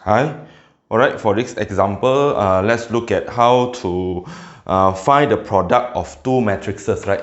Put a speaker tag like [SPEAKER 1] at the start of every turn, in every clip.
[SPEAKER 1] Hi. Alright, for this example, let's look at how to find the product of two matrices, right?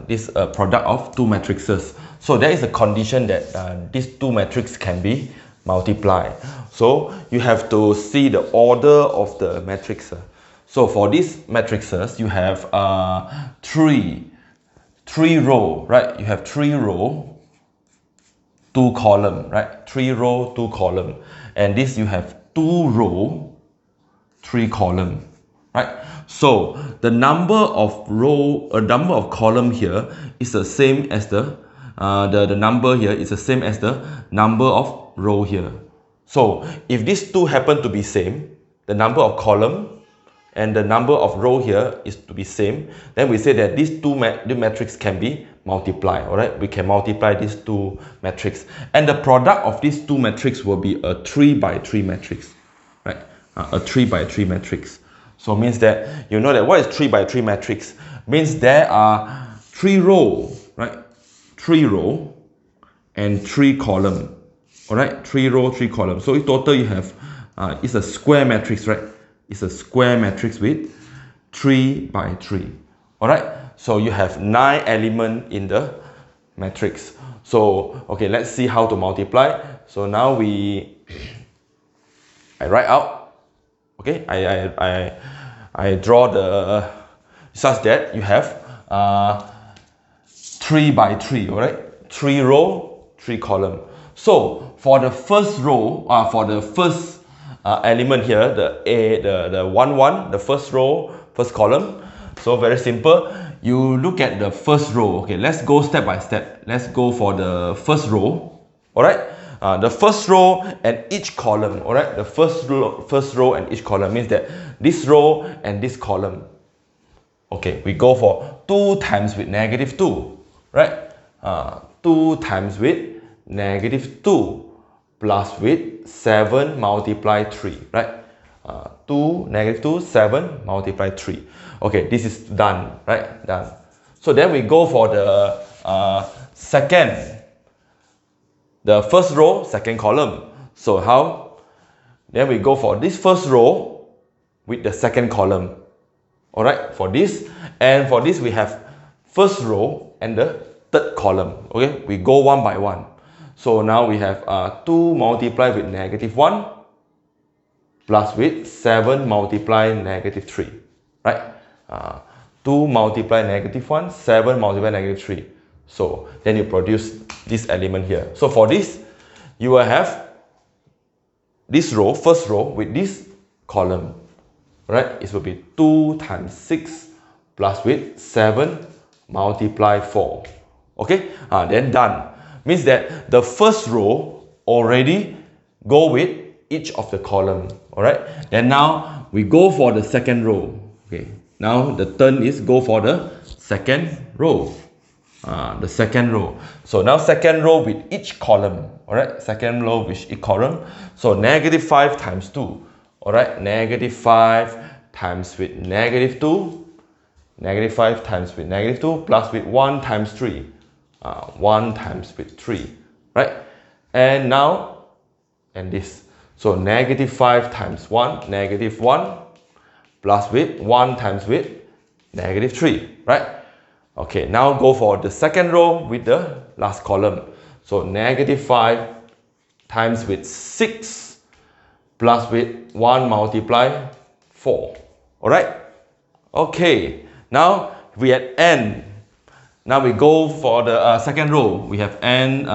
[SPEAKER 1] This product of two matrices. So there is a condition that these two matrices can be multiplied. So you have to see the order of the matrix. So for these matrices, you have three row, right? You have 3 row, 2 column, right? 3 row, 2 column. And this you have 2 row, 3 column, right? So the number of row, number of column here is the same as the number here is the same as the number of row here. So if these two happen to be same, the number of column and the number of row here is to be same, then we say that these two matrices can be multiplied. All right, we can multiply these two matrices, and the product of these two matrices will be a 3 by 3 matrix, right? A 3 by 3 matrix. So means that you know that what is 3 by 3 matrix means there are 3 row, right? 3 row and 3 column. All right, 3 row, 3 column. So in total you have it's a square matrix, right? It's a square matrix with 3 by 3. All right, so you have 9 elements in the matrix. So okay, let's see how to multiply. So now I write out. Okay, I draw the such that you have 3 by 3. All right, 3 row, 3 column. So for the first row, for the first element here, the 1 1, the first row, first column. So very simple. You look at the first row. Okay, let's go step by step. Let's go for the first row. All right, the first row and each column. All right, the first row and each column means that this row and this column. Okay, we go for 2 times with negative 2, right? 2 times with negative 2 plus with 7 multiply 3, right? 2, negative 2, 7 multiply 3. Okay, this is done, right? Done. So then we go for the the first row, second column. So how? Then we go for this first row with the second column. All right, for this. And for this we have first row and the third column. Okay, we go one by one. So now we have 2 multiplied with negative 1 plus with 7 multiply negative 3, right? 2 multiply negative 1, 7 multiply negative 3. So then you produce this element here. So for this, you will have this row, first row with this column, right? It will be 2 times 6 plus with 7 multiply 4. Okay, then done. Means that the first row already go with each of the column. All right, then now we go for the second row. Okay, now the turn is go for the second row. The second row. So now second row with each column. All right, second row with each column. So negative 5 times 2. All right, negative 5 times with negative 2. Negative 5 times with negative 2 plus with 1 times 3. 1 times with 3, right? And now, and this. So negative 5 times 1, negative 1 plus with 1 times with negative 3, right? Okay, now go for the second row with the last column. So negative 5 times with 6 plus with 1 multiply 4. All right? Okay, now we at n. Now we go for the second row. We have n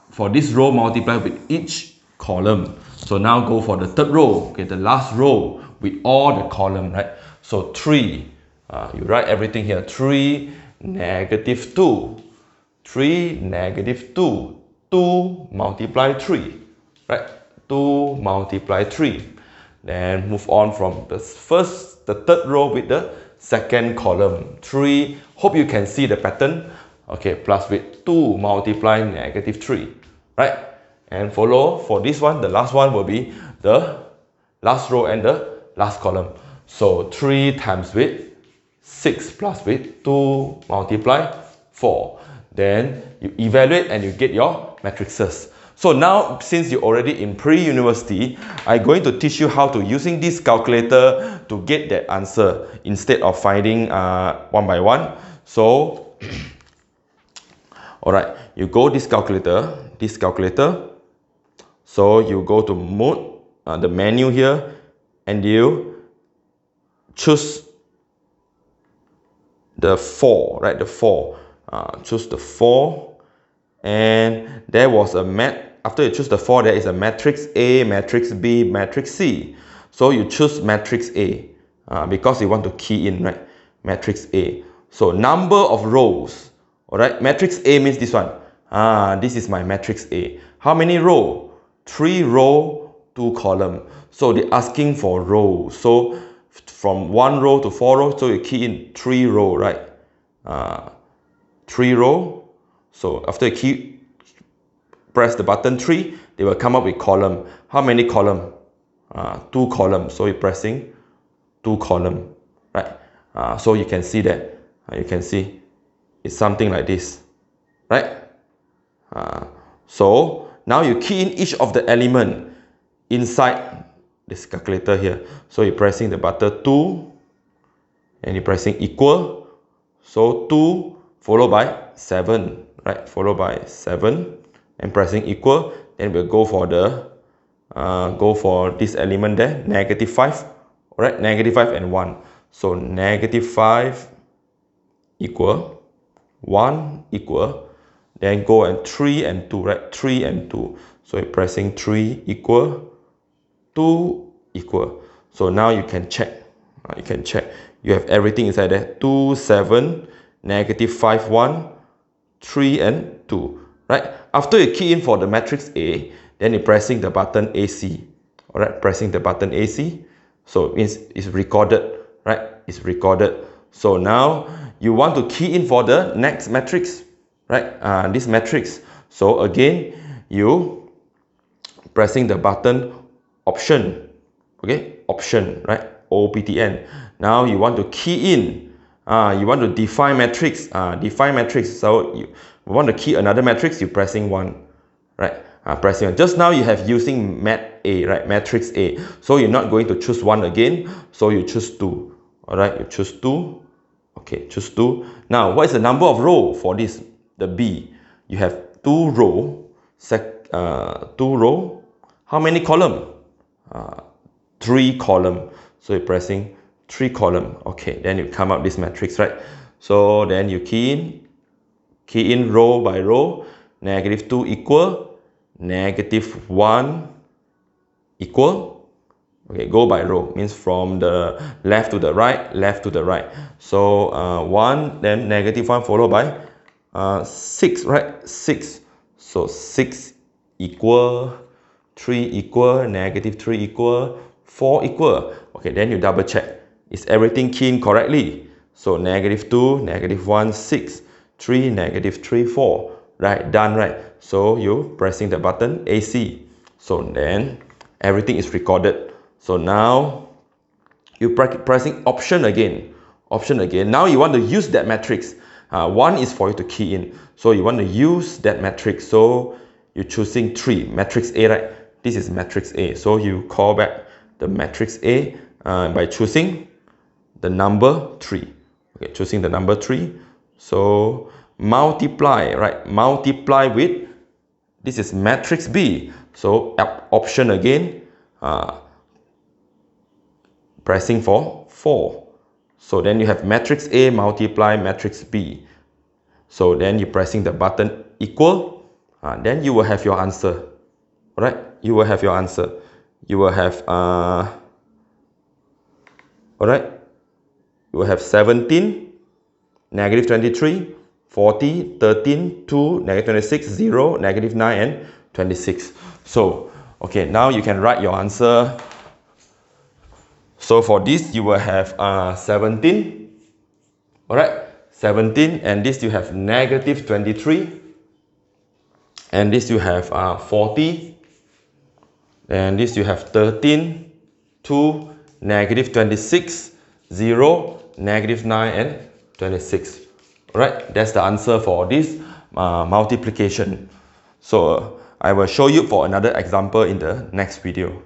[SPEAKER 1] for this row multiplied with each column. So now go for the third row. Okay, the last row with all the column, right? So 3. You write everything here. 3, negative 2. 3, negative 2. 2 multiply 3. Right? 2 multiply 3. Then move on from the third row with the second column. 3. Hope you can see the pattern. Okay, plus with 2 multiply negative 3. Right? And follow for this one, the last one will be the last row and the last column. So 3 times with 6 plus with 2 multiply 4. Then you evaluate and you get your matrices. So now, since you're already in pre-university, I'm going to teach you how to using this calculator to get that answer instead of finding one by one. So, alright, you go this calculator. So you go to mode, the menu here, and you choose the 4, right? The 4. Choose the 4, and there was a after you choose the 4, there is a matrix A, matrix B, matrix C. So you choose matrix A because you want to key in, right? Matrix A. So number of rows, all right? Matrix A means this one. This is my matrix A. How many row? 3 row, 2 column. So they're asking for rows. So from 1 row to 4 rows, so you key in 3 row, right? 3 row. So after you press the button 3, they will come up with column. How many column? 2 column. So you're pressing 2 column, right? So you can see that. You can see it's something like this, right? So now you key in each of the element inside this calculator here. So you're pressing the button 2, and you're pressing equal. So 2 followed by 7, right? Followed by 7, and pressing equal. Then we'll go for the this element there, -5, right? -5 and 1. So -5 equal 1 equal, then go and 3 and 2, right? 3 and 2. So you're pressing 3 equal, 2 equal. So now you can check. You have everything inside there. 2, 7, -5, 1, 3 and 2, right? After you key in for the matrix A, then you're pressing the button AC. All right, pressing the button AC. So it means it's recorded, right? It's recorded. So now you want to key in for the next matrix, right? This matrix. So again, you pressing the button option, okay? Option, right? OPTN. Now you want to key in. You want to define matrix. Define matrix. So you want to key another matrix. You're pressing 1, right? Pressing 1. Just now you have using mat A, right? Matrix A. So you're not going to choose 1 again. So you choose 2. All right. You choose 2. Okay. Choose 2. Now, what is the number of row for this? The B. You have 2 row. 2 row. How many column? 3 column. So you're pressing 3 column. Okay, then you come up this matrix, right? So then you key in row by row. -2 equal, -1 equal. Okay, go by row, means from the left to the right, left to the right. So 1, then -1 followed by 6, right? 6. So 6 equal, 3 equal, -3 equal, 4 equal. Okay, then you double check. Is everything keyed in correctly? So -2, -1, 6, 3, -3, 4. Right, done, right? So you pressing the button AC. So then everything is recorded. So now you pressing option again. Option again. Now you want to use that matrix. 1 is for you to key in. So you want to use that matrix. So you're choosing 3, matrix A, right? This is matrix A. So you call back the matrix A by choosing the number 3. Okay, choosing the number 3. So multiply, right? Multiply with, this is matrix B. So option again, pressing for 4. So then you have matrix A multiply matrix B. So then you're pressing the button equal. Then you will have your answer. Alright, you will have your answer. You will have alright, you will have 17, -23, 40, 13, 2, -26, 0, -9 and 26. So okay, now you can write your answer. So for this you will have 17, alright, 17, and this you have -23, and this you have 40, and this you have 13, 2, -26, 0, -9 and 26. Alright, that's the answer for this multiplication. So I will show you for another example in the next video.